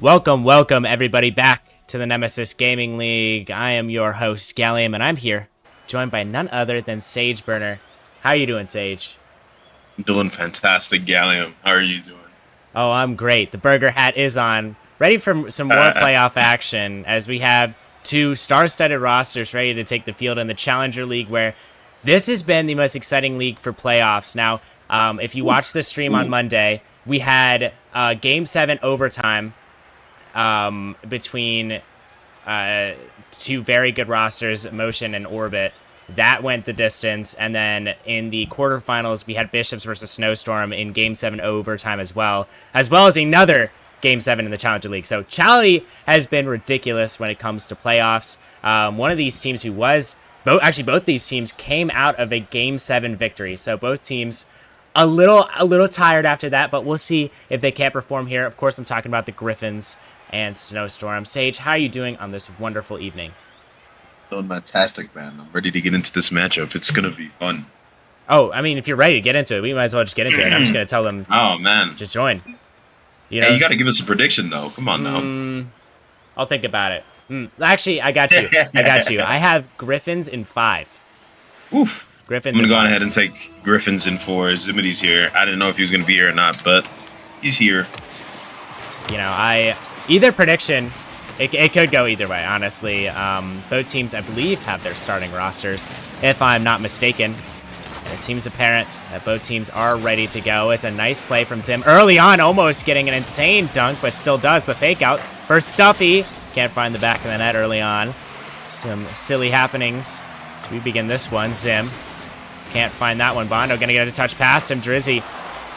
Welcome everybody back to the Nemesis Gaming League. I am your host, Gallium, and I'm here, joined by none other than Sage Burner. How are you doing, Sage? I'm doing fantastic, Gallium. How are you doing? Oh, I'm great. The burger hat is on. Ready for some more playoff action as we have two star-studded rosters ready to take the field in the Challenger League, where this has been the most exciting league for playoffs. Now, if you watched the stream on Monday, we had Game 7 overtime between two very good rosters, Motion and Orbit. That went the distance, and then in the quarterfinals, we had Bishops versus Snowstorm in Game 7 overtime as well as another Game 7 in the Challenger League. So Chally has been ridiculous when it comes to playoffs. One of these teams who was, both these teams came out of a Game 7 victory, so both teams a little tired after that, but we'll see if they can't perform here. Of course, I'm talking about the Gryphons and Snowstorm. Sage, how are you doing on this wonderful evening? Doing fantastic, man. I'm ready to get into this matchup. It's gonna be fun. Oh, I mean, if you're ready to get into it, we might as well just get into it. I'm just gonna tell them. Oh man, to join. You got to give us a prediction though. Come on now. I'll think about it. Actually, I got you. I have Gryphons in 5. Oof. Gryphons. I'm gonna go ahead and take Gryphons in 4. Zimity's here. I didn't know if he was gonna be here or not, but he's here. Either prediction, it could go either way, honestly. Both teams, I believe, have their starting rosters, if I'm not mistaken. And it seems apparent that both teams are ready to go. It's a nice play from Zim early on, almost getting an insane dunk, but still does the fake out for Stuffy. Can't find the back of the net early on. Some silly happenings as we begin this one. Zim can't find that one. Bondo gonna get a touch past him. Drizzy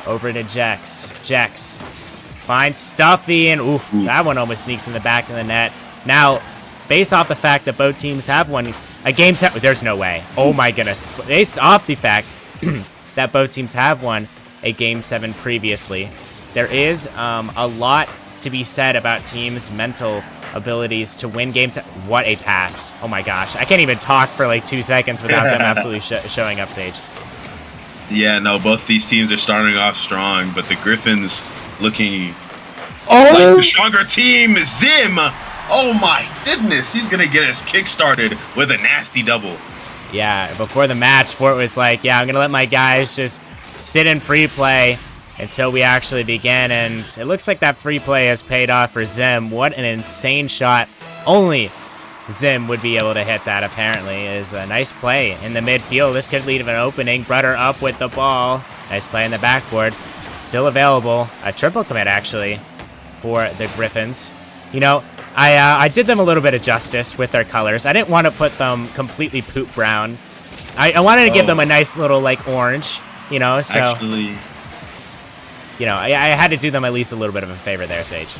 over to Jex. Jex finds Stuffy, and oof, that one almost sneaks in the back of the net. Now, based off the fact that both teams have won a game set, there's no way. Oh my goodness. Based off the fact that both teams have won a Game 7 previously, there is a lot to be said about teams' mental abilities to win games. What a pass. Oh my gosh. I can't even talk for like 2 seconds without them absolutely showing up, Sage. Yeah, no, both these teams are starting off strong, but the Gryphons looking like the stronger team. Zim, oh my goodness, he's gonna get us kick-started with a nasty double. Yeah, before the match, Fort was like, yeah, I'm gonna let my guys just sit in free play until we actually begin, and it looks like that free play has paid off for Zim. What an insane shot. Only Zim would be able to hit that, apparently. Is a nice play in the midfield. This could lead to an opening. Brudder up with the ball. Nice play in the backboard. Still available. A triple commit, actually, for the Gryphons. I did them a little bit of justice with their colors. I didn't want to put them completely poop brown. I wanted to give them a nice little, like, orange, so... Actually... I had to do them at least a little bit of a favor there, Sage.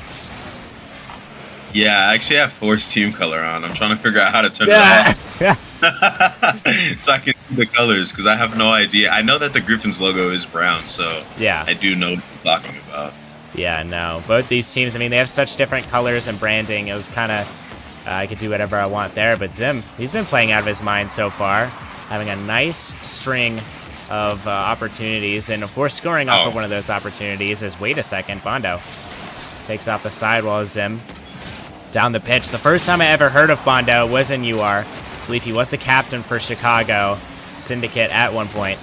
Yeah, I actually have Force team color on. I'm trying to figure out how to turn it off. So I can see the colors, because I have no idea. I know that the Gryphons logo is brown, so yeah, I do know what you're talking about. Yeah, no. Both these teams, I mean, they have such different colors and branding. It was kind of, I could do whatever I want there. But Zim, he's been playing out of his mind so far, having a nice string of opportunities, and of course scoring off of one of those opportunities is, wait a second, Bondo takes off the sidewall. Zim down the pitch. The first time I ever heard of Bondo was in UR. I believe he was the captain for Chicago Syndicate at one point.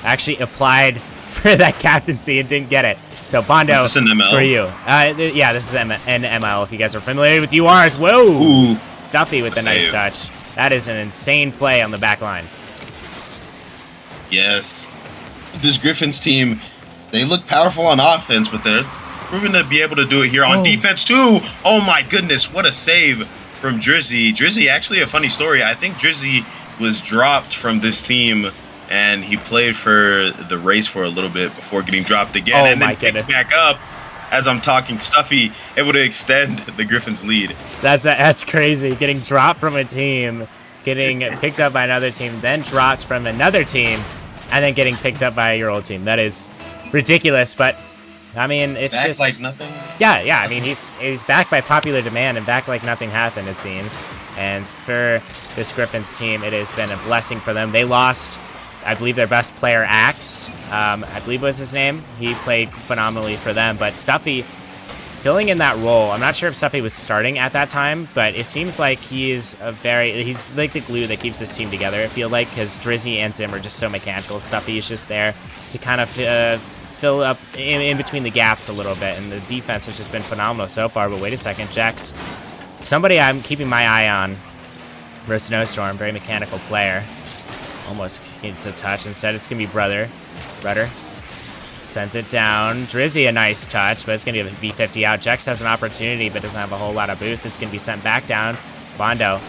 Actually applied for that captaincy and didn't get it. So Bondo, screw you. Yeah, this is an ML, if you guys are familiar with URs. Whoa! Ooh. Stuffy with the nice touch. That is an insane play on the back line. Yes. This Gryphons team, they look powerful on offense, but they're proven to be able to do it here on defense too. Oh my goodness, what a save from Drizzy. Drizzy, actually a funny story. I think Drizzy was dropped from this team, and he played for the race for a little bit before getting dropped again, and then picked back up as I'm talking. Stuffy able to extend the Gryphons lead. That's crazy. Getting dropped from a team, getting picked up by another team, then dropped from another team, and then getting picked up by your old team. That is ridiculous, but I mean, it's back just like nothing. Yeah. I mean, he's back by popular demand and back like nothing happened, it seems. And for this Gryphons team, it has been a blessing for them. They lost, I believe, their best player, Axe. I believe was his name. He played phenomenally for them, but Stuffy filling in that role. I'm not sure if Stuffy was starting at that time, but it seems like he's like the glue that keeps this team together, I feel like, because Drizzy and Zim are just so mechanical. Stuffy is just there to kind of fill up in between the gaps a little bit, and the defense has just been phenomenal so far. But wait a second, Jax, somebody I'm keeping my eye on versus Snowstorm, very mechanical player. Almost gets a touch. Instead, it's going to be Brother. Sends it down. Drizzy, a nice touch, but it's going to be a V50 out. Jex has an opportunity, but doesn't have a whole lot of boost. It's going to be sent back down. Bondo,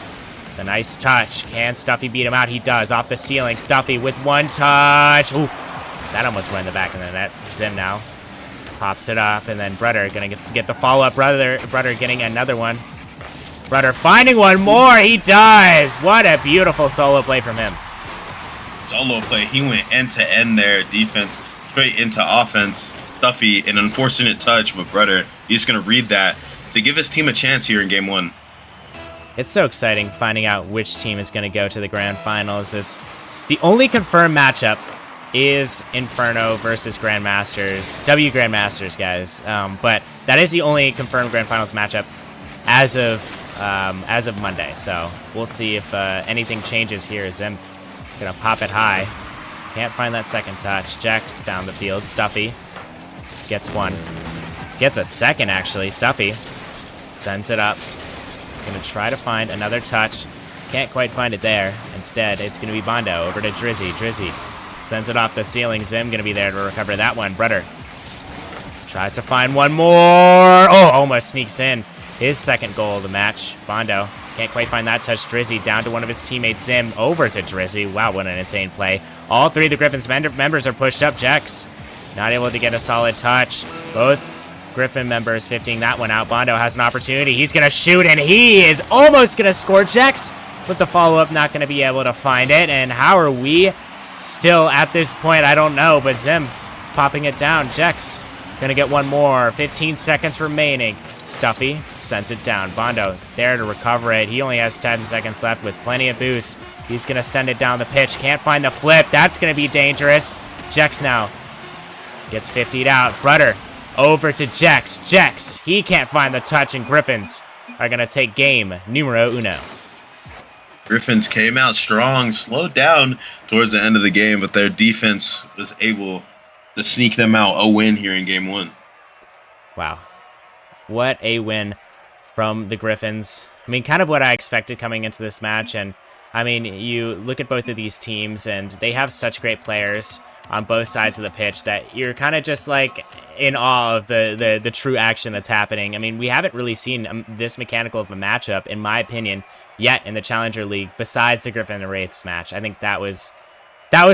the nice touch. Can Stuffy beat him out? He does. Off the ceiling. Stuffy with one touch. Ooh, that almost went in the back of the net. Zim now pops it up, and then Brother going to get the follow-up. Brother getting another one. Brother finding one more. He does. What a beautiful solo play from him. Solo play. He went end to end there. Defense straight into offense. Stuffy, an unfortunate touch, but Brother, he's going to read that to give his team a chance here in game one. It's so exciting finding out which team is going to go to the grand finals. Is the only confirmed matchup is Inferno versus Grandmasters, W Grandmasters, guys. But that is the only confirmed grand finals matchup as of Monday. So we'll see if anything changes here. Zim gonna pop it high. Can't find that second touch. Jax down the field. Stuffy gets one. Gets a second, actually. Stuffy sends it up. Gonna try to find another touch. Can't quite find it there. Instead, it's gonna be Bondo over to Drizzy. Drizzy sends it off the ceiling. Zim gonna be there to recover that one. Brother tries to find one more. Oh, almost sneaks in his second goal of the match. Bondo can't quite find that touch. Drizzy down to one of his teammates. Zim over to Drizzy. Wow, what an insane play. All three of the Gryphons members are pushed up. Jex not able to get a solid touch. Both Gryphon members 50ing that one out. Bondo has an opportunity. He's going to shoot, and he is almost going to score. Jex with the follow-up, not going to be able to find it. And how are we still at this point? I don't know, but Zim popping it down. Jex going to get one more. 15 seconds remaining. Stuffy sends it down. Bondo there to recover it. He only has 10 seconds left with plenty of boost. He's going to send it down the pitch. Can't find the flip. That's going to be dangerous. Jex now gets 50'd out. Brother over to Jex. Jex, he can't find the touch, and Gryphons are going to take game numero uno. Gryphons came out strong, slowed down towards the end of the game, but their defense was able to sneak them out a win here in game one. Wow. What a win from the Gryphons. I mean, kind of what I expected coming into this match. And, I mean, you look at both of these teams, and they have such great players on both sides of the pitch that you're kind of just, like, in awe of the true action that's happening. I mean, we haven't really seen this mechanical of a matchup, in my opinion, yet in the Challenger League, besides the Gryphon and Wraiths match. I think that was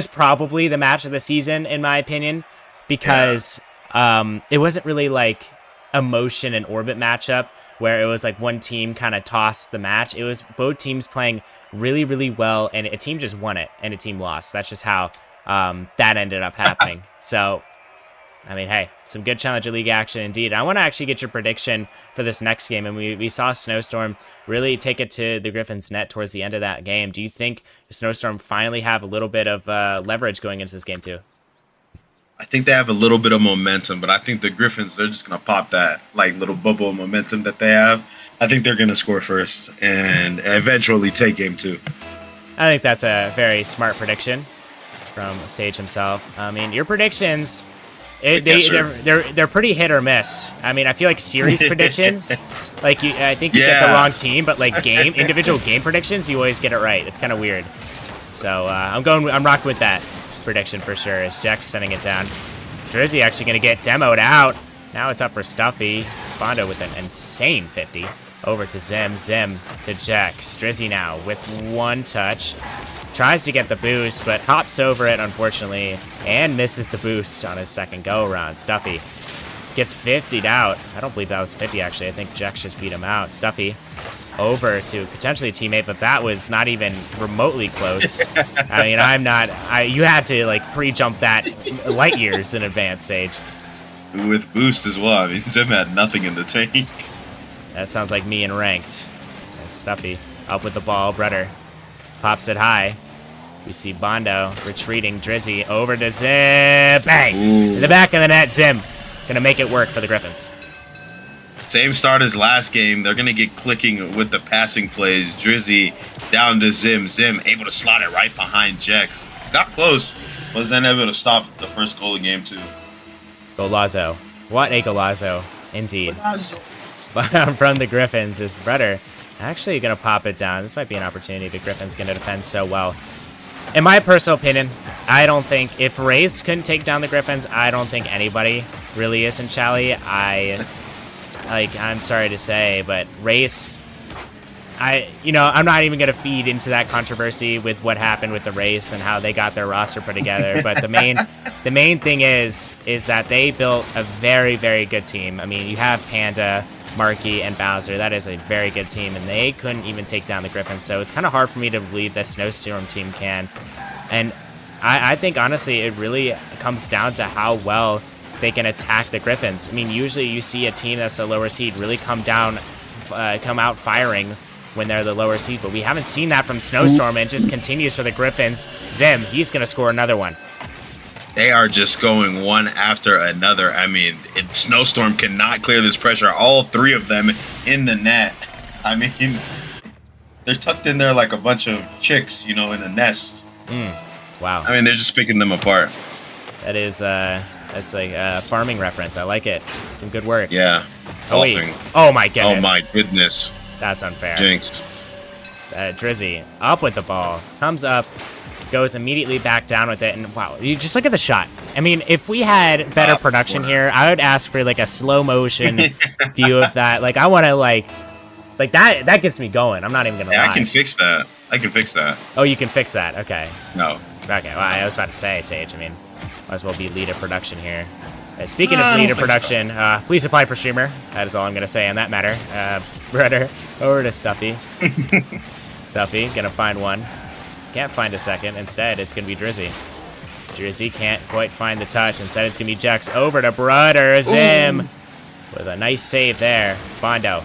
probably the match of the season, in my opinion, because it wasn't really, like, a Motion and Orbit matchup where it was like one team kind of tossed the match. It was both teams playing really, really well, and a team just won it and a team lost. That's just how that ended up happening. So, I mean, hey, some good Challenger League action indeed. I want to actually get your prediction for this next game, and we saw Snowstorm really take it to the Gryphons' net towards the end of that game. Do you think Snowstorm finally have a little bit of leverage going into this game too? I think they have a little bit of momentum, but I think the Gryphons, they're just going to pop that like little bubble of momentum that they have. I think they're going to score first and eventually take game two. I think that's a very smart prediction from Sage himself. I mean, your predictions, they're pretty hit or miss. I mean, I feel like series predictions, like I think you get the wrong team, but like individual game predictions, you always get it right. It's kind of weird. So I'm rocking with that prediction for sure. Is Jax sending it down? Drizzy actually going to get demoed out. Now it's up for Stuffy. Bondo with an insane 50. Over to Zim. Zim to Jax. Drizzy now with one touch. Tries to get the boost, but hops over it, unfortunately, and misses the boost on his second go-around. Stuffy gets 50'd out. I don't believe that was 50, actually. I think Jax just beat him out. Stuffy over to potentially a teammate, but that was not even remotely close. I mean, you had to, like, pre-jump that light years in advance, Sage. With boost as well. I mean, Zim had nothing in the tank. That sounds like me in ranked. Stuffy up with the ball. Brother pops it high. We see Bondo retreating. Drizzy over to Zim. Bang! Ooh. In the back of the net, Zim gonna make it work for the Gryphons. Same start as last game. They're going to get clicking with the passing plays. Drizzy down to Zim. Zim able to slot it right behind Jex. Got close. Was then able to stop the first goal of game 2. Golazo. What a golazo, indeed. From the Gryphons is Brother actually going to pop it down. This might be an opportunity. The Gryphons going to defend so well. In my personal opinion, I don't think if Wraiths couldn't take down the Gryphons, I don't think anybody really is in Chally. I'm sorry to say, but Wraiths, I'm not even going to feed into that controversy with what happened with the Wraiths and how they got their roster put together. But the main thing is that they built a very, very good team. I mean, you have Panda, Marky, and Bowser. That is a very good team, and they couldn't even take down the Gryphons. So it's kind of hard for me to believe that Snowstorm team can. And I think, honestly, it really comes down to how well they can attack the Gryphons. I mean, usually you see a team that's a lower seed really come out firing when they're the lower seed, but we haven't seen that from Snowstorm, and it just continues for the Gryphons. Zim, he's going to score another one. They are just going one after another. I mean, Snowstorm cannot clear this pressure. All 3 of them in the net. I mean, they're tucked in there like a bunch of chicks, in a nest. Wow. I mean, they're just picking them apart. That is, that's like a farming reference. I like it. Some good work. Yeah. Oh, wait. Oh, my goodness. Oh, my goodness. That's unfair. Jinxed. Drizzy up with the ball. Comes up. Goes immediately back down with it, and wow, you just look at the shot. I mean, if we had better production here, I would ask for like a slow motion view of that. Like, I want to like that gets me going. I'm not even gonna lie. I can fix that. Oh, you can fix that. Okay. No. Okay. Well, I was about to say, Sage. I mean, might as well be lead of production here. Speaking of lead of production, please apply for streamer. That is all I'm gonna say on that matter. Brother, over to Stuffy. Stuffy gonna find one. Can't find a second. Instead, it's going to be Drizzy. Drizzy can't quite find the touch. Instead, it's going to be Jex over to Brother. Zim with a nice save there. Bondo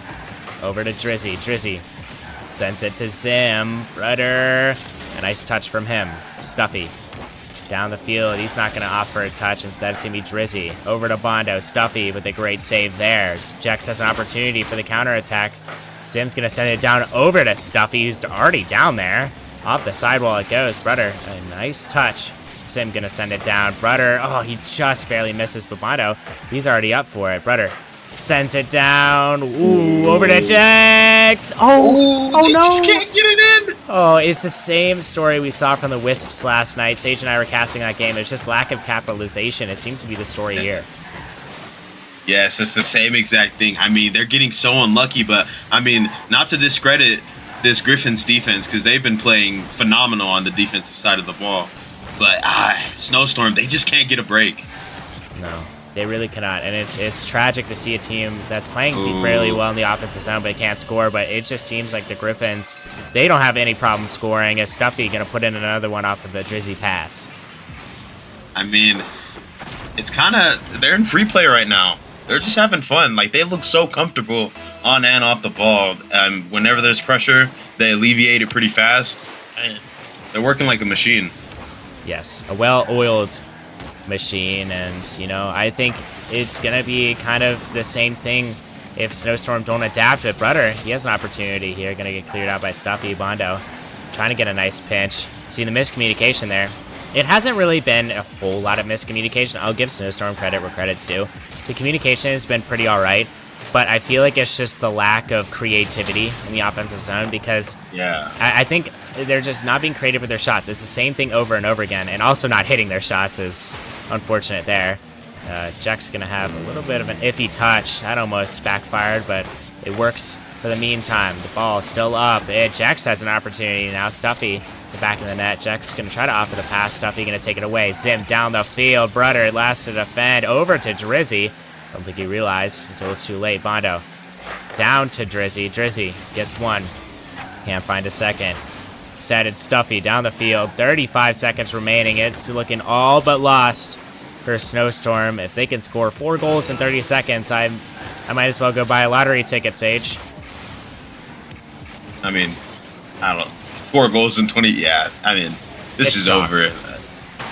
over to Drizzy. Drizzy sends it to Zim. Brother. A nice touch from him. Stuffy down the field. He's not going to offer a touch. Instead, it's going to be Drizzy over to Bondo. Stuffy with a great save there. Jex has an opportunity for the counterattack. Zim's going to send it down over to Stuffy, who's already down there. Off the sidewall it goes. Brother, a nice touch. Sim gonna send it down. Brother, oh, he just barely misses Babando. He's already up for it. Brother sends it down. Ooh, over to Jax. Oh no. Just can't get it in. Oh, it's the same story we saw from the Wisps last night. Sage and I were casting that game. It's just lack of capitalization. It seems to be the story here. Yes, it's the same exact thing. I mean, they're getting so unlucky, but I mean, not to discredit this Gryphons defense, because they've been playing phenomenal on the defensive side of the ball. But Snowstorm, they just can't get a break. No, they really cannot. And it's tragic to see a team that's playing fairly well in the offensive zone, but can't score. But it just seems like the Gryphons, they don't have any problem scoring. As Stuffy going to put in another one off of the Drizzy pass. I mean, it's kind of, they're in free play right now. They're just having fun. Like, they look so comfortable on and off the ball. Whenever there's pressure, they alleviate it pretty fast. They're working like a machine. Yes, a well-oiled machine. And, I think it's going to be kind of the same thing if Snowstorm don't adapt. But Brother, he has an opportunity here. Going to get cleared out by Stuffy. Bondo trying to get a nice pinch. See the miscommunication there. It hasn't really been a whole lot of miscommunication. I'll give Snowstorm credit where credit's due. The communication has been pretty all right, but I feel like it's just the lack of creativity in the offensive zone because I think they're just not being creative with their shots. It's the same thing over and over again, and also not hitting their shots is unfortunate there. Jack's going to have a little bit of an iffy touch. That almost backfired, but it works for the meantime. The ball is still up. Jax has an opportunity now. Stuffy, the back of the net. Jax going to try to offer the pass. Stuffy going to take it away. Zim down the field. Brother last to defend. Over to Drizzy. Don't think he realized until it was too late. Bondo down to Drizzy. Drizzy gets one. Can't find a second. Instead, it's Stuffy down the field. 35 seconds remaining. It's looking all but lost for Snowstorm. If they can score 4 goals in 30 seconds, I might as well go buy a lottery ticket, Sage. I mean, I don't know. 4 goals in 20. Yeah, I mean, this is over.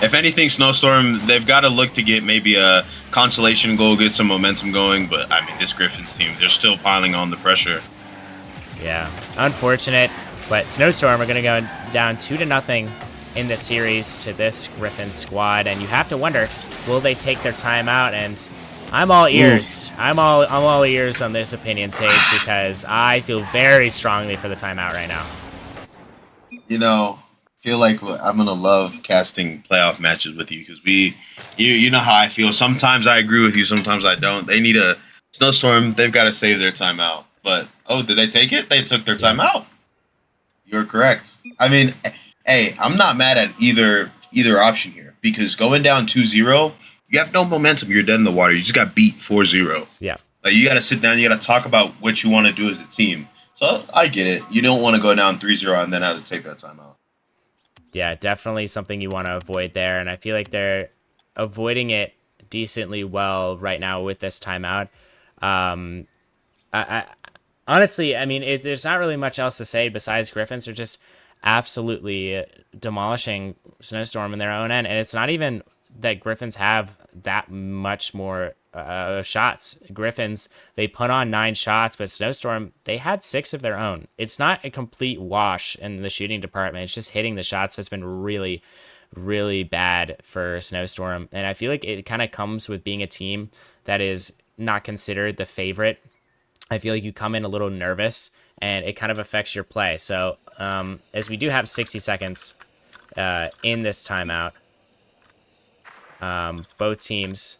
If anything, Snowstorm, they've got to look to get maybe a consolation goal, get some momentum going. But I mean, this Gryphons team, they're still piling on the pressure. Yeah, unfortunate. But Snowstorm are going to go down 2-0 in the series to this Gryphons squad, and you have to wonder, will they take their time out? And I'm all ears. I'm all ears on this opinion, Sage, because I feel very strongly for the timeout right now. You know, feel like I'm gonna love casting playoff matches with you because you know how I feel. Sometimes I agree with you, sometimes I don't. They need a Snowstorm. They've got to save their timeout. But did they take it? They took their timeout. You're correct. I mean, hey, I'm not mad at either option here because going down 2-0, you have no momentum. You're dead in the water. You just got beat 4-0. Yeah. Like you got to sit down. You got to talk about what you want to do as a team. So I get it. You don't want to go down 3-0 and then have to take that timeout. Yeah, definitely something you want to avoid there, and I feel like they're avoiding it decently well right now with this timeout. I honestly, I mean, there's not really much else to say besides Gryphons are just absolutely demolishing Snowstorm in their own end, and it's not even that Gryphons have that much more shots. Gryphons, they put on 9 shots, but Snowstorm, they had 6 of their own. It's not a complete wash in the shooting department. It's just hitting the shots that's been really, really bad for Snowstorm. And I feel like it kind of comes with being a team that is not considered the favorite. I feel like you come in a little nervous, and it kind of affects your play. So as we do have 60 seconds in this timeout, both teams,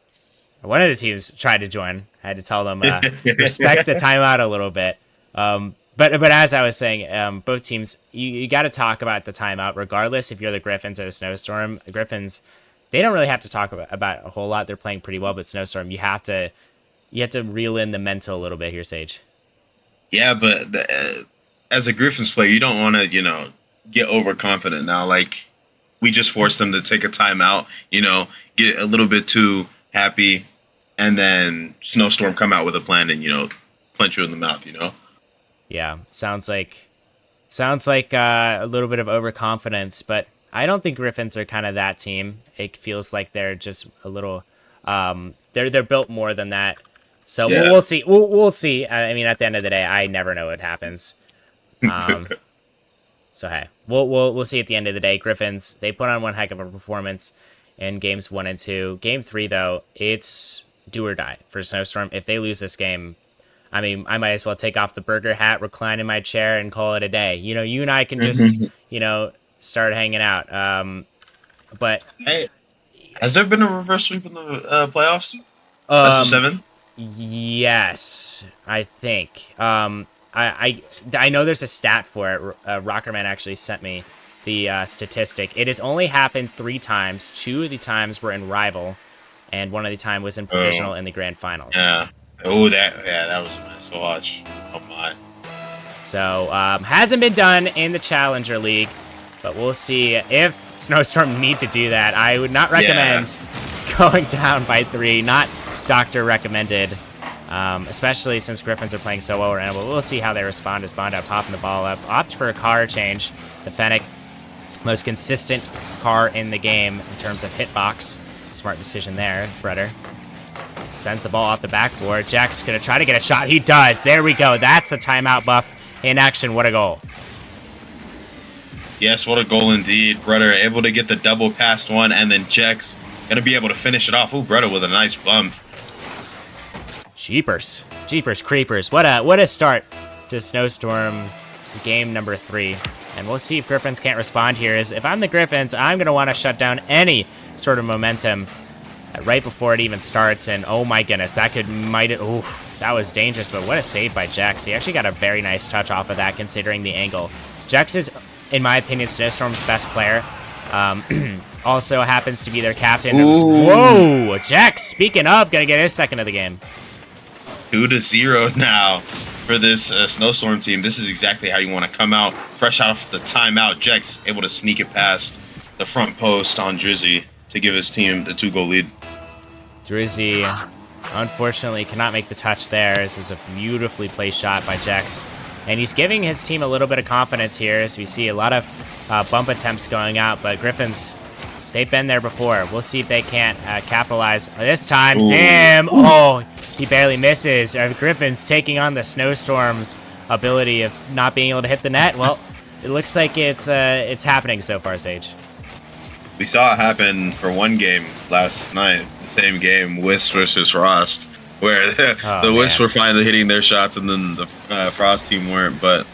one of the teams tried to join. I had to tell them respect the timeout a little bit. But as I was saying, both teams, you got to talk about the timeout, regardless if you're the Gryphons or the Snowstorm. Gryphons, they don't really have to talk about a whole lot. They're playing pretty well, but Snowstorm, you have to reel in the mental a little bit here, Sage. Yeah, but as a Gryphons player, you don't want to, get overconfident now. Like, we just forced them to take a timeout, get a little bit too happy, and then Snowstorm come out with a plan and, punch you in the mouth, Yeah, sounds like a little bit of overconfidence, but I don't think Gryphons are kind of that team. It feels like they're just a little, they're built more than that. So yeah. We'll see. We'll see. I mean, at the end of the day, I never know what happens. So hey, we'll see at the end of the day. Gryphons, they put on one heck of a performance in games 1 and 2. Game 3, though, it's do or die for Snowstorm. If they lose this game, I mean, I might as well take off the burger hat, recline in my chair, and call it a day. You and I can just, start hanging out. But hey, has there been a reverse sweep in the playoffs? Best of 7? Yes, I think. I know there's a stat for it. Rockerman actually sent me the statistic. It has only happened 3 times. 2 of the times were in Rival, and 1 of the time was in Provisional in the Grand Finals. Yeah. Oh, that was nice to watch. Oh my. So hasn't been done in the Challenger League, but we'll see if Snowstorm need to do that. I would not recommend going down by 3. Not doctor recommended. Especially since Gryphons are playing so well right now. But we'll see how they respond as Bondo popping the ball up. Opt for a car change. The Fennec, most consistent car in the game in terms of hitbox. Smart decision there, Breder. Sends the ball off the backboard. Jack's going to try to get a shot. He does. There we go. That's the timeout buff in action. What a goal. Yes, what a goal indeed. Breder able to get the double past one, and then Jack's going to be able to finish it off. Ooh, Breder with a nice bump. Jeepers creepers. What a start to Snowstorm. This is game number 3. And we'll see if Gryphons can't respond here. If I'm the Gryphons, I'm going to want to shut down any sort of momentum right before it even starts. And oh my goodness, that was dangerous, but what a save by Jax. He actually got a very nice touch off of that considering the angle. Jax is, in my opinion, Snowstorm's best player. Also happens to be their captain. Whoa, Jax, speaking of, going to get his second of the game. 2-0 now for this Snowstorm team. This is exactly how you want to come out. Fresh out of the timeout, Jax able to sneak it past the front post on Drizzy to give his team the 2-goal lead. Drizzy, unfortunately, cannot make the touch there. This is a beautifully placed shot by Jax. And he's giving his team a little bit of confidence here as we see a lot of bump attempts going out. But Gryphons, They've been there before. We'll see if they can't capitalize. This time, Ooh. Zim. Oh, he barely misses. Gryphons taking on the Snowstorm's ability of not being able to hit the net. Well, it looks like it's happening so far, Sage. We saw it happen for one game last night, the same game, Wisp versus Frost, where the Wisps were finally hitting their shots and then the Frost team weren't. But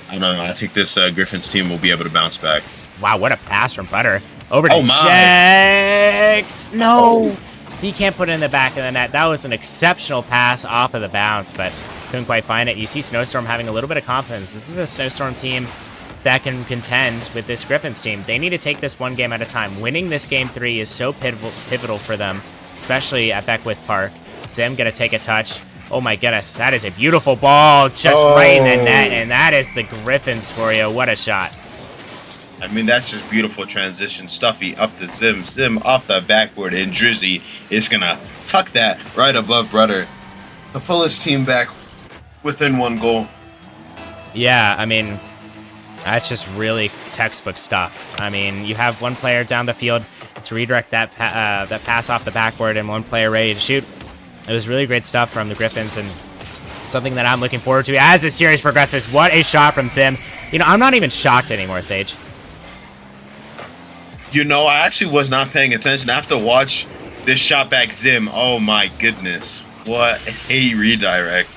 I don't know. I think this Gryphons team will be able to bounce back. Wow, what a pass from Butter. Over to Jax. No, he can't put it in the back of the net. That was an exceptional pass off of the bounce, but couldn't quite find it. You see Snowstorm having a little bit of confidence. This is the Snowstorm team that can contend with this Gryphons team. They need to take this one game at a time. Winning this game 3 is so pivotal for them, especially at Beckwith Park. Zim gonna take a touch. Oh my goodness, that is a beautiful ball, just right in the net, and that is the Gryphons for you. What a shot. I mean, that's just beautiful transition. Stuffy up to Zim. Zim off the backboard, and Drizzy is gonna tuck that right above Brother to pull his team back within 1 goal. Yeah, I mean, that's just really textbook stuff. I mean, you have one player down the field to redirect that pass off the backboard and one player ready to shoot. It was really great stuff from the Gryphons and something that I'm looking forward to as the series progresses. What a shot from Zim. You know, I'm not even shocked anymore, Sage. You know, I actually was not paying attention. I have to watch this shot back Zim. Oh my goodness. What a redirect.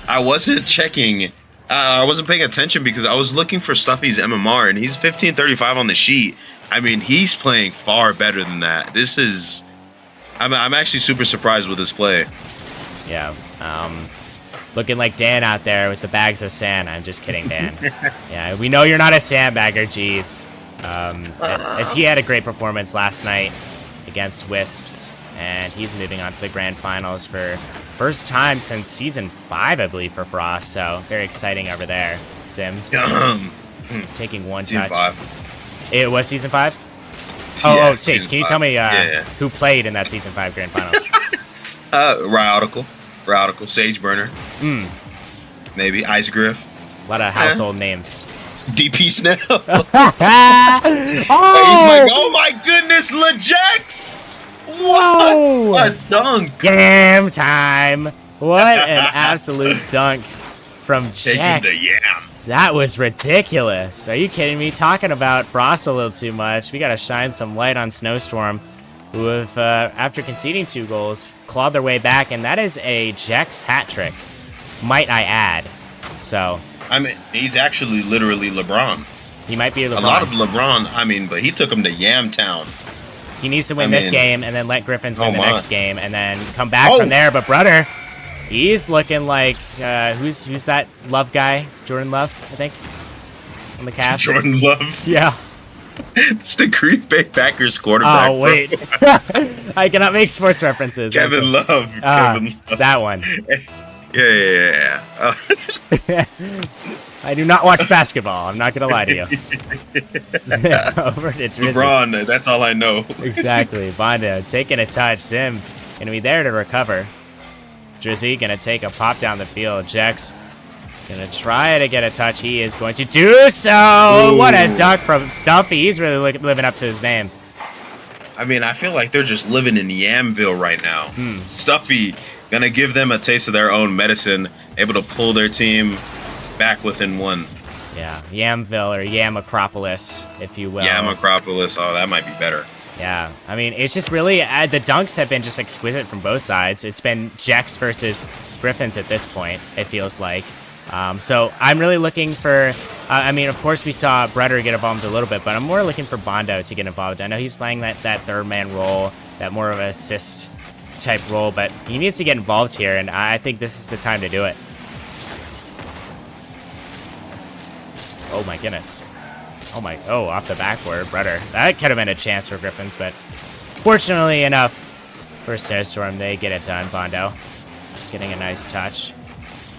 I wasn't checking. I wasn't paying attention because I was looking for Stuffy's MMR, and he's 1535 on the sheet. I mean, he's playing far better than that. This is... I'm actually super surprised with this play. Yeah. Looking like Dan out there with the bags of sand. I'm just kidding, Dan. Yeah, we know you're not a sandbagger, geez. As he had a great performance last night against Wisps, and he's moving on to the grand finals for first time since season 5, I believe, for Frost. So very exciting over there. Zim taking one season touch. 5. It was season 5. Yeah, oh, Sage, can you tell me who played in that season 5 grand finals? Radical, Sage Burner. Maybe Ice Griff. A lot of household names. DP Snell. Oh! Oh my goodness, LeJax! What a dunk! Game time! What an absolute dunk from Jax. Taking the yam. That was ridiculous. Are you kidding me? Talking about Frost a little too much. We gotta shine some light on Snowstorm, who have, after conceding 2 goals, clawed their way back, and that is a Jax hat trick, might I add. So... I mean, he's actually literally LeBron. He might be LeBron. A lot of LeBron, I mean, but he took him to Yam Town. He needs to win this game and then let Gryphons win the next game and then come back from there. But Brother, he's looking like, who's that Love guy? Jordan Love, I think, on the Cavs. Jordan Love? Yeah. It's the Green Bay Packers quarterback. Oh, wait. I cannot make sports references. Kevin Love. Kevin Love. That one. Yeah. I do not watch basketball. I'm not going to lie to you. Over to Drizzy. LeBron, that's all I know. Exactly. Bondo taking a touch. Zim going to be there to recover. Drizzy going to take a pop down the field. Jax going to try to get a touch. He is going to do so. Ooh. What a dunk from Stuffy. He's really living up to his name. I mean, I feel like they're just living in Yamville right now. Stuffy gonna give them a taste of their own medicine, able to pull their team back within 1. Yeah, Yamville or Yam Acropolis, if you will. Yam Acropolis, oh, that might be better. Yeah, I mean, it's just really, the dunks have been just exquisite from both sides. It's been Jax versus Gryphons at this point, it feels like. So I'm really looking for, I mean, of course we saw Breder get involved a little bit, but I'm more looking for Bondo to get involved. I know he's playing that third man role, that more of an assist type role, but he needs to get involved here, and I think this is the time to do it. Oh my goodness. Oh, off the backboard, Breder. That could have been a chance for Gryphons, but fortunately enough for Snowstorm, they get it done. Bondo getting a nice touch.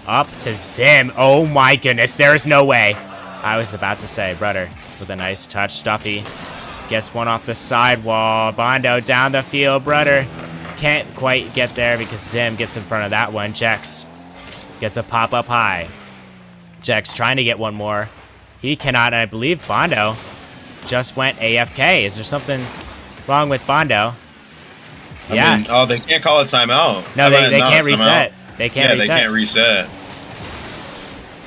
Up to Zim. Oh my goodness, there's no way. I was about to say, Breder with a nice touch. Stuffy gets one off the sidewall. Bondo down the field. Breder can't quite get there because Zim gets in front of that one. Jax gets a pop up high. Jax trying to get one more. He cannot, and I believe Bondo just went AFK. Is there something wrong with Bondo. I mean, oh, they can't call a timeout. No, they can't reset. They can't reset. They can't reset.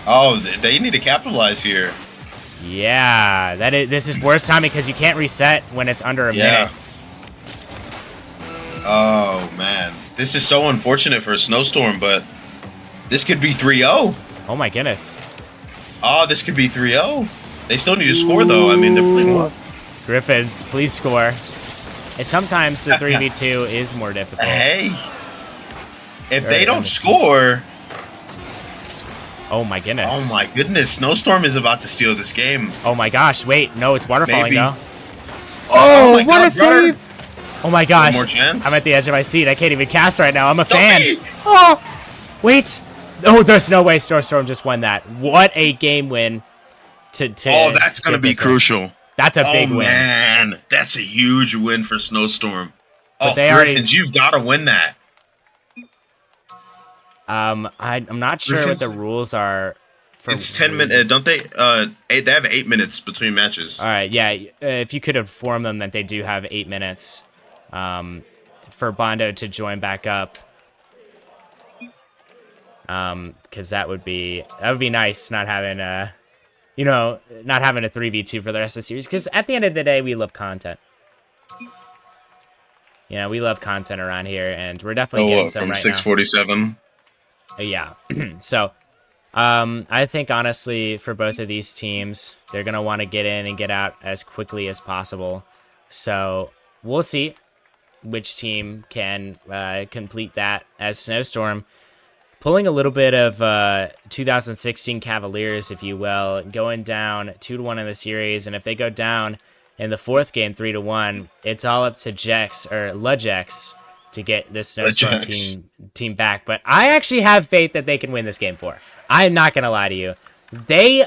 Oh, they need to capitalize here. Yeah, this is worse timing because you can't reset when it's under a minute. Oh, man. This is so unfortunate for Snowstorm, but this could be 3-0. Oh, my goodness. Oh, this could be 3-0. They still need to score, though. I mean, they're playing well. Gryphons, please score. And sometimes the 3v2 is more difficult. Hey. If they don't score... Oh, my goodness. Oh, my goodness. Snowstorm is about to steal this game. Oh, my gosh. Wait. No, it's waterfalling, though. Oh, what God, a save. Oh, my gosh. One more chance. I'm at the edge of my seat. I can't even cast right now. I'm a fan. Oh, wait. Oh, there's no way Snowstorm just won that. What a game win. Oh, that's going to be crucial. That's a big win. Man. That's a huge win for Snowstorm. But oh, Gryphons, you've got to win that. I'm not sure Gryphons, what the rules are. It's 10 minutes, don't they? They have 8 minutes between matches. All right, yeah. If you could inform them that they do have 8 minutes, for Bondo to join back up, because that would be nice, not having not having a 3v2 for the rest of the series. Because at the end of the day, we love content. We love content around here, and we're definitely getting some from right 647. Yeah. So, I think honestly for both of these teams, they're gonna want to get in and get out as quickly as possible. So we'll see which team can complete that. As Snowstorm pulling a little bit of 2016 Cavaliers, if you will, going down 2-1 in the series, and if they go down in the fourth game 3-1, it's all up to Jex or LaJex to get this Snowstorm team back. But I actually have faith that they can win this game 4. I'm not going to lie to you. They,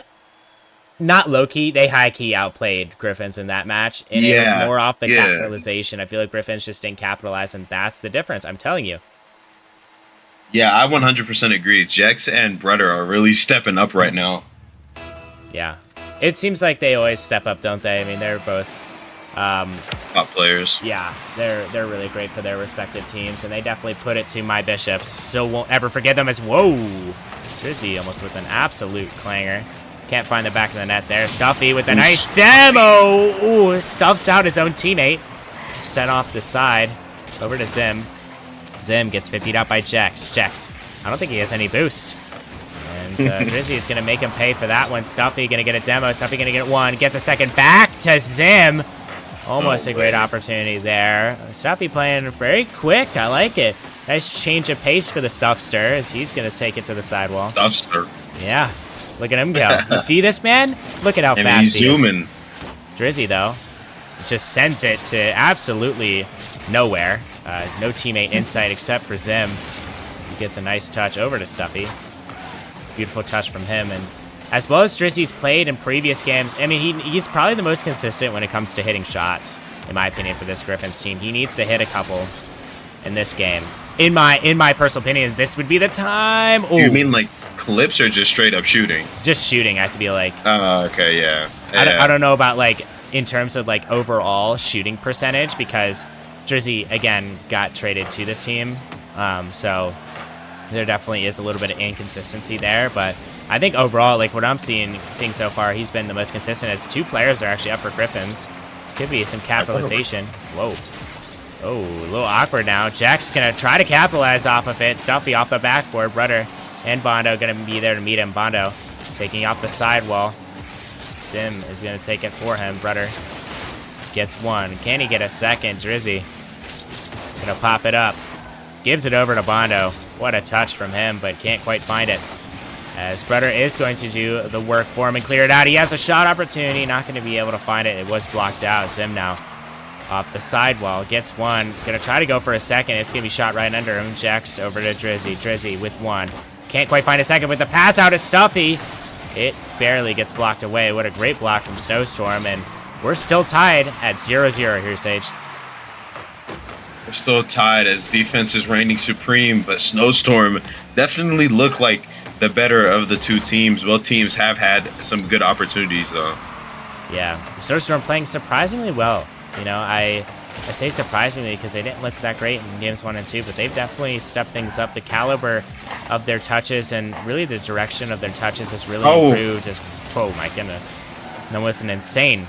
not low-key, they high-key outplayed Gryphons in that match. And it was more off the capitalization. I feel like Gryphons just didn't capitalize, and that's the difference. I'm telling you. Yeah, I 100% agree. Jex and Brother are really stepping up right now. Yeah. It seems like they always step up, don't they? I mean, they're both... top players. Yeah, they're really great for their respective teams, and they definitely put it to my Bishops. Still won't ever forget them as whoa, Drizzy almost with an absolute clanger. Can't find the back of the net there. Stuffy with a nice demo. Ooh, stuffs out his own teammate. Sent off the side over to Zim. Zim gets 50'd out by Jex. I don't think he has any boost. And Drizzy is gonna make him pay for that one. Stuffy gonna get a demo. Stuffy gonna get one. Gets a second back to Zim. Almost a great opportunity there. Stuffy playing very quick. I like it. Nice change of pace for the Stuffster as he's going to take it to the sidewall. Stuffster. Yeah. Look at him go. You see this, man? Look at how fast he is. Zooming. Drizzy, though, just sends it to absolutely nowhere. No teammate in sight except for Zim. He gets a nice touch over to Stuffy. Beautiful touch from him. And as well as Drizzy's played in previous games, I mean, he's probably the most consistent when it comes to hitting shots, in my opinion, for this Gryphons team. He needs to hit a couple in this game. In my personal opinion, this would be the time. Ooh. You mean like clips or just straight up shooting? Just shooting, I feel like. Oh, okay, yeah. I don't know about, like, in terms of, like, overall shooting percentage, because Drizzy, again, got traded to this team. So there definitely is a little bit of inconsistency there, but I think overall, like what I'm seeing so far, he's been the most consistent, as 2 players are actually up for Gryphons. This could be some capitalization. Whoa. Oh, a little awkward now. Jack's going to try to capitalize off of it. Stuffy off the backboard. Rudder and Bondo going to be there to meet him. Bondo taking off the sidewall. Zim is going to take it for him. Rudder gets one. Can he get a second? Drizzy going to pop it up. Gives it over to Bondo. What a touch from him, but can't quite find it. As Brother is going to do the work for him and clear it out. He has a shot opportunity. Not going to be able to find it. It was blocked out. Zim now off the sidewall. Gets one. Going to try to go for a second. It's going to be shot right under him. Jacks over to Drizzy. Drizzy with one. Can't quite find a second with the pass out of Stuffy. It barely gets blocked away. What a great block from Snowstorm. And we're still tied at 0-0 here, Sage. We're still tied as defense is reigning supreme, but Snowstorm definitely look like the better of the 2 teams. Both teams have had some good opportunities, though. Yeah, Snowstorm playing surprisingly well. You know, I I say surprisingly because they didn't look that great in games 1 and 2, but they've definitely stepped things up. The caliber of their touches and really the direction of their touches has really improved. Oh my goodness. That was an insane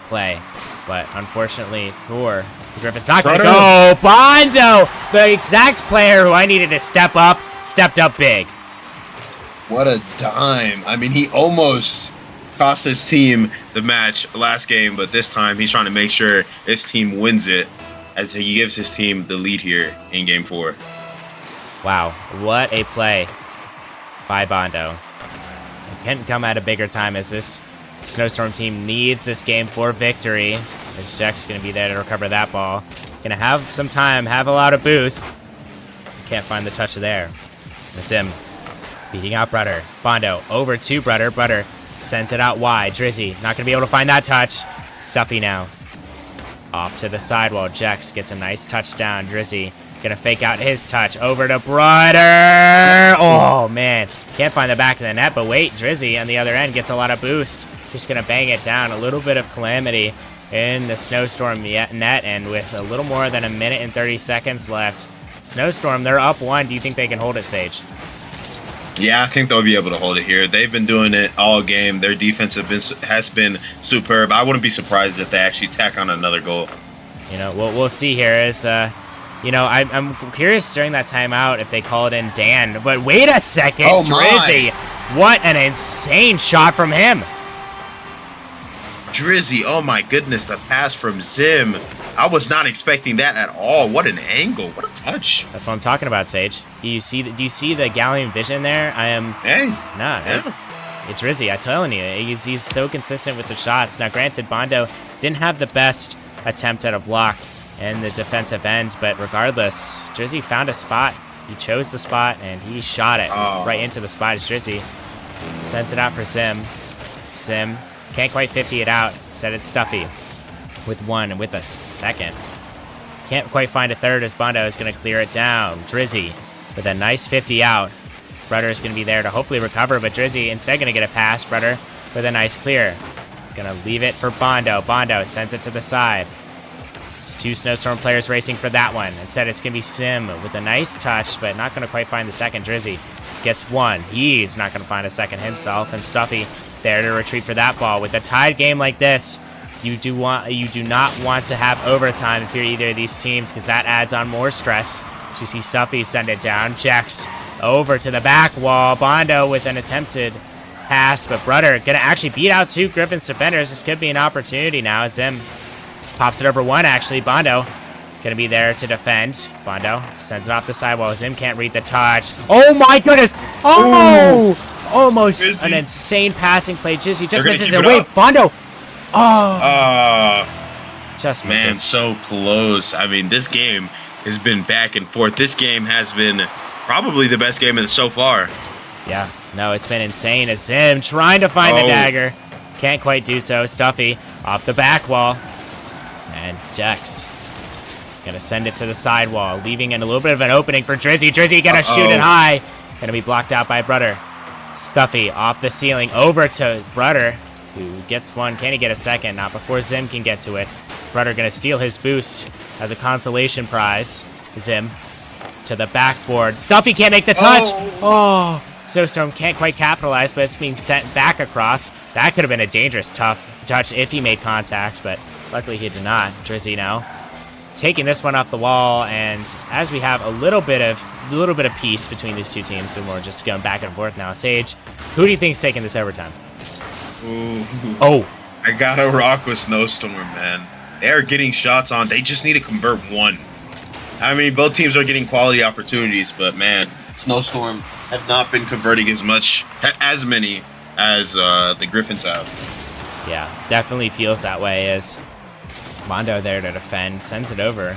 play, but unfortunately for the Gryphons, not going to go. Bondo, the exact player who I needed to step up, stepped up big. What a dime. I mean, he almost cost his team the match last game, but this time he's trying to make sure his team wins it as he gives his team the lead here in game 4. Wow, what a play by Bondo. It couldn't come at a bigger time as this Snowstorm team needs this game for victory. As Jack's going to be there to recover that ball. Going to have some time, have a lot of boost. Can't find the touch there. There's him beating out Brudder. Bondo over to Brudder. Brudder sends it out wide. Drizzy not going to be able to find that touch. Stuffy now. Off to the sidewall. Jex gets a nice touchdown. Drizzy gonna fake out his touch. Over to Brudder. Oh, man. Can't find the back of the net, but wait. Drizzy on the other end gets a lot of boost. Just gonna bang it down. A little bit of calamity in the Snowstorm net, and with a little more than 1 minute and 30 seconds left. Snowstorm, they're up 1. Do you think they can hold it, Sage? Yeah, I think they'll be able to hold it here. They've been doing it all game. Their defense has been superb. I wouldn't be surprised if they actually tack on another goal. You know, what we'll see here is, you know, I'm curious during that timeout if they call it in Dan. But wait a second, Drizzy. What an insane shot from him. Drizzy, oh my goodness, the pass from Zim. I was not expecting that at all. What an angle. What a touch. That's what I'm talking about, Sage. Do you see the galleon vision there? I am... Hey. Nah. Yeah. It's Drizzy, I'm telling you. He's so consistent with the shots. Now, granted, Bondo didn't have the best attempt at a block in the defensive end, but regardless, Drizzy found a spot. He chose the spot, and he shot it right into the spot. It's Drizzy. Sends it out for Zim. Zim can't quite 50 it out. Instead, it's Stuffy with 1 and with a second. Can't quite find a third as Bondo is going to clear it down. Drizzy with a nice 50 out. Brudder is going to be there to hopefully recover, but Drizzy instead going to get a pass. Brudder with a nice clear. Going to leave it for Bondo. Bondo sends it to the side. There's 2 Snowstorm players racing for that one. Instead, it's going to be Sim with a nice touch, but not going to quite find the second. Drizzy gets 1. He's not going to find a second himself, and Stuffy there to retreat for that ball. With a tied game like this, you do not want to have overtime if you're either of these teams, because that adds on more stress. You see Stuffy send it down. Jax over to the back wall. Bondo with an attempted pass, but Brudder gonna actually beat out 2 Gryphons defenders. This could be an opportunity now. Zim pops it over 1, actually. Bondo gonna be there to defend. Bondo sends it off the sidewall. Zim can't read the touch. Oh my goodness! Oh! Ooh. Almost Jizzy. An insane passing play. Jizzy just misses it. Wait, Bondo! Oh! Just misses. Man, so close. I mean, this game has been back and forth. This game has been probably the best game so far. Yeah, no, it's been insane. As Zim trying to find the dagger. Can't quite do so. Stuffy off the back wall. And Jex gonna send it to the sidewall, leaving in a little bit of an opening for Drizzy. Drizzy gonna shoot it high. Gonna be blocked out by Brudder. Stuffy off the ceiling over to Brudder, who gets 1. Can he get a second? Not before Zim can get to it. Brudder gonna steal his boost as a consolation prize. Zim to the backboard. Stuffy can't make the touch. Oh, Snowstorm can't quite capitalize, but it's being sent back across. That could have been a dangerous tough touch if he made contact, but luckily he did not. Drizzy now taking this one off the wall, and as we have a little bit of peace between these 2 teams, and we're just going back and forth now. Sage, who do you think's taking this overtime? Ooh. Oh, I gotta rock with Snowstorm, man. They are getting shots on. They just need to convert 1. I mean, both teams are getting quality opportunities, but man, Snowstorm have not been converting as many as the Gryphons have. Yeah, definitely feels that way. As Bondo there to defend, sends it over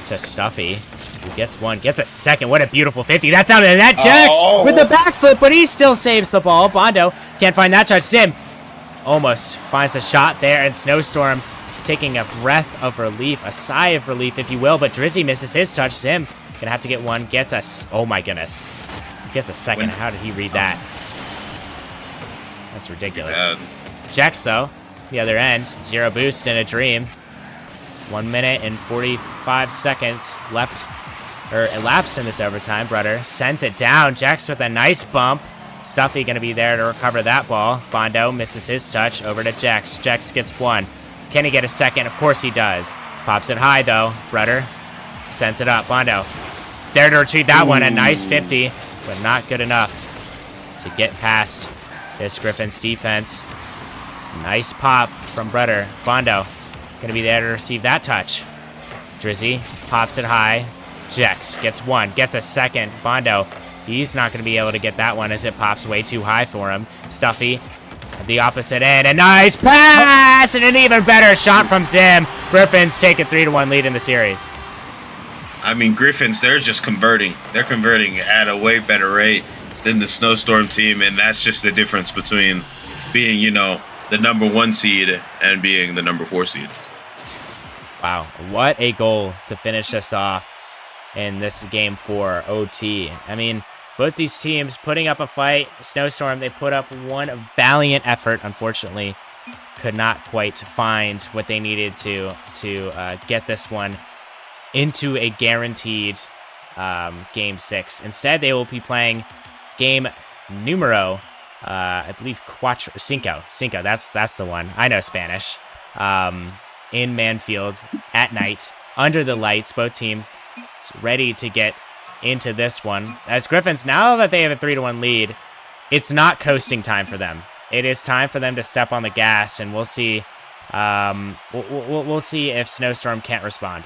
to Stuffy, who gets 1, gets a second. What a beautiful 50. That's out of that. Jax with the back flip, but he still saves the ball. Bondo can't find that touch. Zim almost finds a shot there, and Snowstorm taking a breath of relief, a sigh of relief, if you will, but Drizzy misses his touch. Zim gonna have to get 1, gets a, oh my goodness, gets a second. How did he read that? That's ridiculous. Jax, though, the other end, 0 boost in a dream. 1 minute and 45 seconds left, or elapsed in this overtime. Brudder sends it down. Jex with a nice bump. Stuffy going to be there to recover that ball. Bondo misses his touch. Over to Jex. Jex gets one. Can he get a second? Of course he does. Pops it high, though. Brudder sends it up. Bondo there to retrieve that one. A nice 50, but not good enough to get past this Gryphons defense. Nice pop from Brudder. Bondo going to be there to receive that touch. Drizzy pops it high. Jex gets one, gets a second. Bondo, he's not going to be able to get that one as it pops way too high for him. Stuffy at the opposite end. A nice pass and an even better shot from Zim. Gryphons take a 3-1 lead in the series. I mean, Gryphons, they're just converting. They're converting at a way better rate than the Snowstorm team, and that's just the difference between being, you know, the #1 seed and being the #4 seed. Wow, what a goal to finish us off in this game for OT. I mean, both these teams putting up a fight. Snowstorm, they put up one valiant effort. Unfortunately, could not quite find what they needed to get this one into a guaranteed game 6. Instead, they will be playing game numero, I believe cinco. That's the one. I know Spanish. In Manfield at night under the lights. Both teams ready to get into this one. As Gryphons, now that they have a 3-1 lead, it's not coasting time for them. It is time for them to step on the gas, and we'll see. We'll see if Snowstorm can't respond.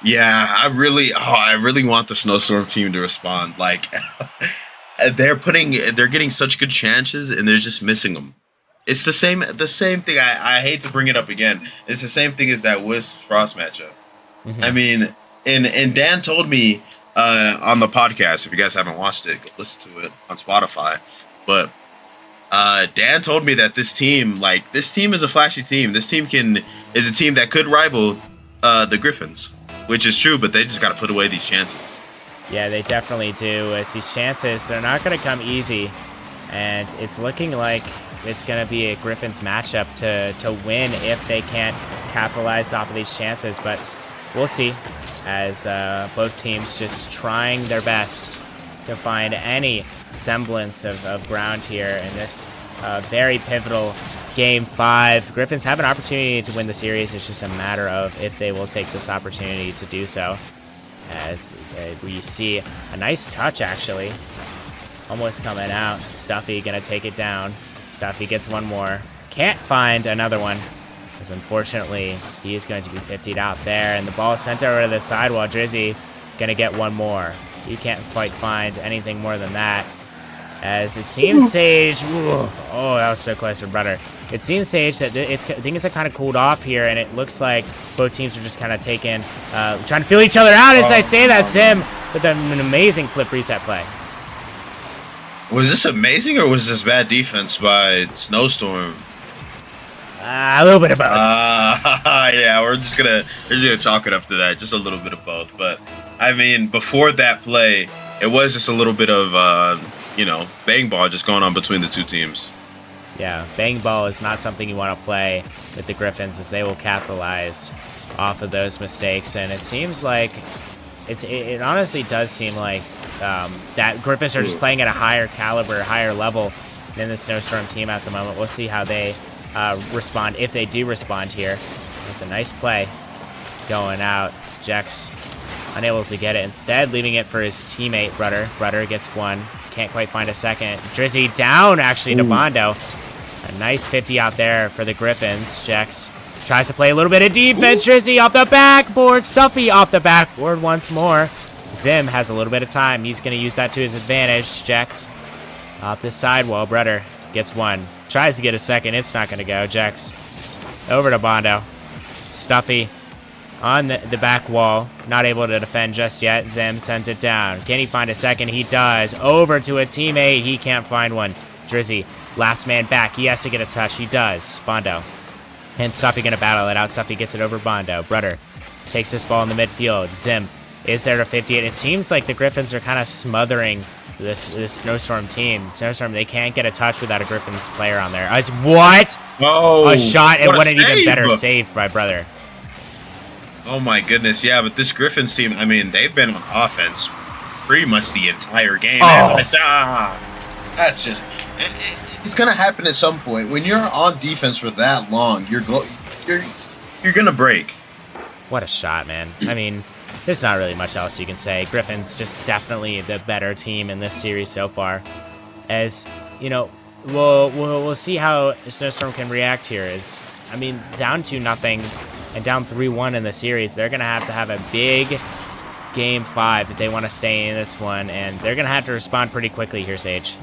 Yeah, I really want the Snowstorm team to respond. Like, they're getting such good chances, and they're just missing them. It's the same thing. I hate to bring it up again. It's the same thing as that Wisp Frost matchup. Mm-hmm. I mean, and Dan told me on the podcast, if you guys haven't watched it, go listen to it on Spotify. But Dan told me that this team is a flashy team. This team is a team that could rival the Gryphons, which is true, but they just got to put away these chances. Yeah, they definitely do. As these chances, they're not going to come easy, and it's looking like it's going to be a Gryphons matchup to win if they can't capitalize off of these chances. But we'll see, as both teams just trying their best to find any semblance of ground here in this very pivotal Game 5. Gryphons have an opportunity to win the series. It's just a matter of if they will take this opportunity to do so. As we see a nice touch, actually, almost coming out. Stuffy going to take it down. Stuffy gets one more. Can't find another one, because unfortunately he is going to be 50'd out there, and the ball is sent over to the sidewall. Drizzy going to get one more. He can't quite find anything more than that. As it seems Sage, ooh, oh, that was so close for Brudder. It seems Sage that things have kind of cooled off here, and it looks like both teams are just kind of trying to feel each other out. As I say that, Zim with an amazing flip reset play. Was this amazing, or was this bad defense by Snowstorm? A little bit of both. Yeah, we're just gonna chalk it up to that. Just a little bit of both. But I mean, before that play, it was just a little bit of bang ball just going on between the two teams. Yeah, bang ball is not something you want to play with the Gryphons, as they will capitalize off of those mistakes. And it seems like it honestly does seem like that Gryphons are just playing at a higher caliber, higher level than the Snowstorm team at the moment. We'll see how they respond, if they do respond here. It's a nice play going out. Jex unable to get it, instead leaving it for his teammate Brudder. Brudder gets one, can't quite find a second. Drizzy down actually to Bondo. A nice 50 out there for the Gryphons. Jex tries to play a little bit of defense. Drizzy off the backboard. Stuffy off the backboard once more. Zim has a little bit of time. He's going to use that to his advantage. Jex off the sidewall. Brudder gets one. Tries to get a second. It's not going to go. Jex over to Bondo. Stuffy on the back wall. Not able to defend just yet. Zim sends it down. Can he find a second? He does. Over to a teammate. He can't find one. Drizzy, last man back. He has to get a touch. He does. Bondo. And Stuffy going to battle it out. Stuffy gets it over Bondo. Brudder takes this ball in the midfield. Zim is there to 58. It seems like the Gryphons are kind of smothering this Snowstorm team. Snowstorm, they can't get a touch without a Gryphons player on there. What? Oh, a shot, and what an even save. better save by Brother. Oh my goodness, yeah, but this Gryphons team, I mean, they've been on offense pretty much the entire game. Oh. That's just, it's gonna happen at some point. When you're on defense for that long, you're gonna break. What a shot, man. I mean, there's not really much else you can say. Gryphons just definitely the better team in this series so far. As, you know, we'll see how Snowstorm can react here. I mean, down 2-0 and down 3-1 in the series, they're going to have a big Game 5 if they want to stay in this one, and they're going to have to respond pretty quickly here, Sage.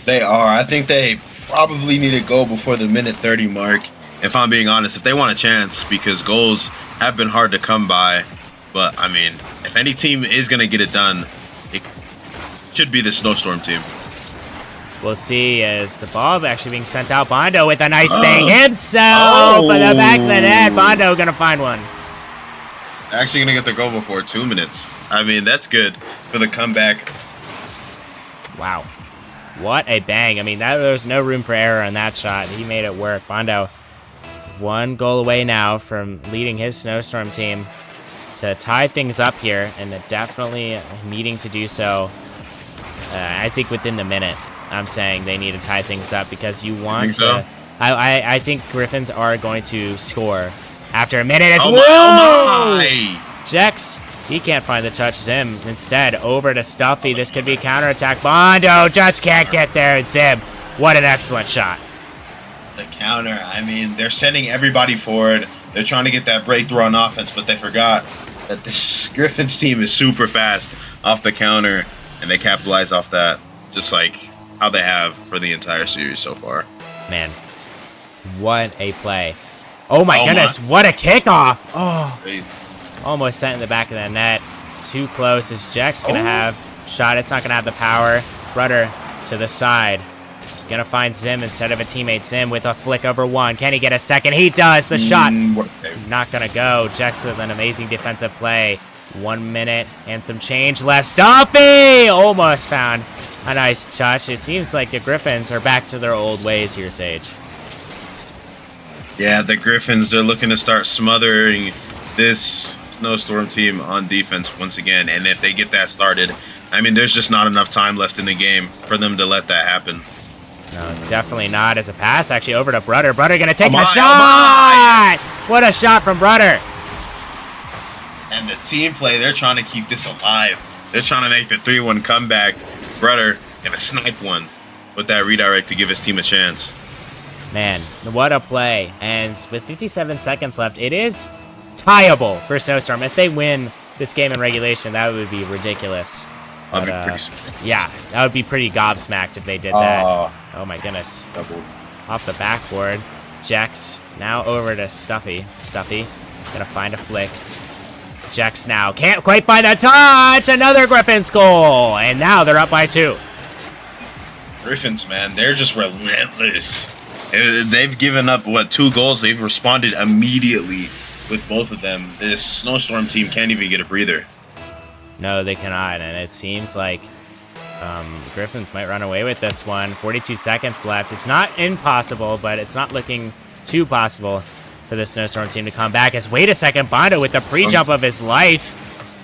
They are. I think they probably need to go before the minute 30 mark, if I'm being honest, if they want a chance, because goals have been hard to come by. But, I mean, if any team is going to get it done, it should be the Snowstorm team. We'll see as the ball actually being sent out. Bondo with a nice bang himself at the back of the net. Bondo going to find one. Actually going to get the goal before 2 minutes. I mean, that's good for the comeback. Wow. What a bang. I mean, there was no room for error on that shot. He made it work. Bondo, 1 goal away now from leading his Snowstorm team to tie things up here, and definitely needing to do so, I think, within the minute. I'm saying they need to tie things up because you want to... I think Gryphons are going to score after a minute. As Jex, he can't find the touch. Zim instead over to Stuffy. This could be counterattack. Bondo just can't get there. And Zim, what an excellent shot. The counter, I mean, they're sending everybody forward. They're trying to get that breakthrough on offense, but they forgot that this Gryphons team is super fast off the counter, and they capitalize off that, just like how they have for the entire series so far. Man, what a play. Oh my goodness, what a kickoff. Oh, Jesus. Almost sent in the back of the net. It's too close. Is Jex going to have shot? It's not going to have the power. Rudder to the side. Going to find Zim instead of a teammate. Zim with a flick over 1. Can he get a second? He does. The shot not going to go. Jex with an amazing defensive play. 1 minute and some change left. Stuffy almost found a nice touch. It seems like the Gryphons are back to their old ways here, Sage. Yeah, the Gryphons, they're looking to start smothering this Snowstorm team on defense once again. And if they get that started, I mean, there's just not enough time left in the game for them to let that happen. No, definitely not. As a pass, actually, over to Brudder. Brudder going to take a shot! What a shot from Brudder. And the team play, they're trying to keep this alive. They're trying to make the 3-1 comeback. Brudder going to snipe one with that redirect to give his team a chance. Man, what a play. And with 57 seconds left, it is tieable for Snowstorm. If they win this game in regulation, that would be ridiculous. But, yeah, that would be pretty gobsmacked if they did that. Oh my goodness. Double. Off the backboard. Jex now over to Stuffy. Stuffy gonna find a flick. Jex now can't quite find a touch. Another Gryphons goal. And now they're up by 2. Gryphons, man, they're just relentless. They've given up, 2 goals? They've responded immediately with both of them. This Snowstorm team can't even get a breather. No, they cannot, and it seems like Gryphons might run away with this one. 42 seconds left. It's not impossible, but it's not looking too possible for the Snowstorm team to come back. As wait a second, Bondo with the pre-jump of his life.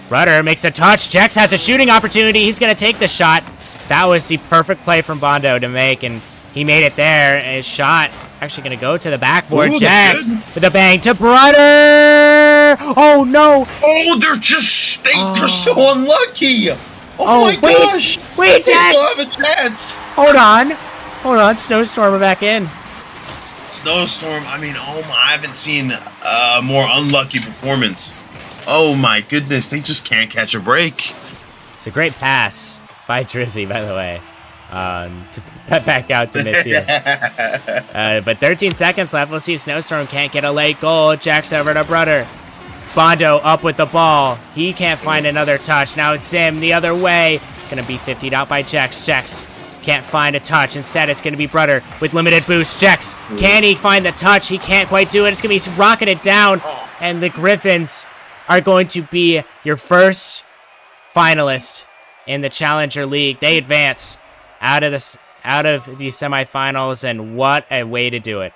Rudder makes a touch. Jex has a shooting opportunity. He's going to take the shot. That was the perfect play from Bondo to make, and he made it there. And his shot actually going to go to the backboard. Jex with a bang to Brudder. Oh, no. Oh, they're so unlucky. Oh my gosh. Wait, Jex. They still have a chance. Hold on. Snowstorm are back in. Snowstorm, I mean, I haven't seen a more unlucky performance. Oh my goodness, they just can't catch a break. It's a great pass by Drizzy, by the way, to put that back out to midfield. But 13 seconds left. We'll see if Snowstorm can't get a late goal. Jack's over to Brudder. Bondo up with the ball. He can't find another touch. Now it's Zim the other way. Gonna be 50'd out by Jex. Jex can't find a touch. Instead, it's gonna be Brudder with limited boost. Jex, can he find the touch? He can't quite do it. It's gonna be rocketed down, and the Gryphons are going to be your first finalist in the Challenger League. They advance out of the semifinals, and what a way to do it.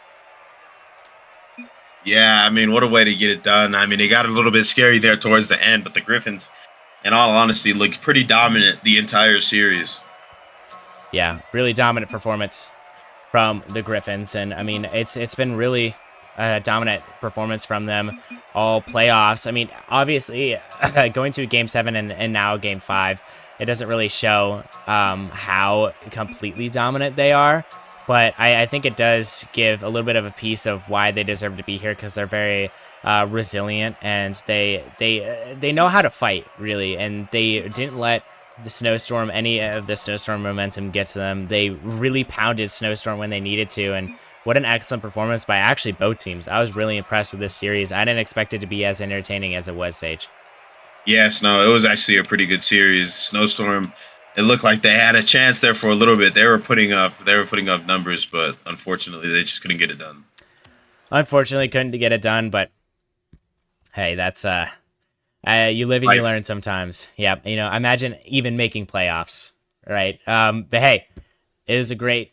Yeah, I mean, what a way to get it done. I mean, it got a little bit scary there towards the end, but the Gryphons, in all honesty, looked pretty dominant the entire series. Yeah, really dominant performance from the Gryphons, and I mean, it's been really a dominant performance from them all playoffs. I mean, obviously, going to Game 7 and now Game 5, it doesn't really show how completely dominant they are, but I think it does give a little bit of a piece of why they deserve to be here, because they're very resilient, and they know how to fight, really, and they didn't let any of the Snowstorm momentum get to them. They really pounded Snowstorm when they needed to, and what an excellent performance by actually both teams. I was really impressed with this series. I didn't expect it to be as entertaining as it was, Sage. Yes, no, it was actually a pretty good series. Snowstorm, it looked like they had a chance there for a little bit. They were putting up numbers, but unfortunately, they just couldn't get it done. Unfortunately, couldn't get it done, but hey, that's you live and you learn sometimes. Yeah, imagine even making playoffs, right? But hey, it was a great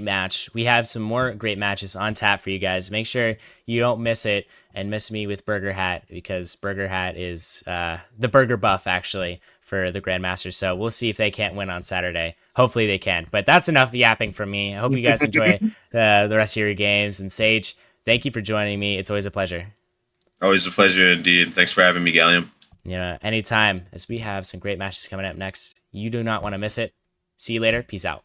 match. We have some more great matches on tap for you guys. Make sure you don't miss it and miss me with Burger Hat, because Burger Hat is the burger buff, actually, for the Grandmasters. So we'll see if they can't win on Saturday. Hopefully they can. But that's enough yapping from me. I hope you guys enjoy the rest of your games. And Sage, thank you for joining me. It's always a pleasure. Always a pleasure indeed. Thanks for having me, Gallium. Anytime, as we have some great matches coming up next. You do not want to miss it. See you later. Peace out.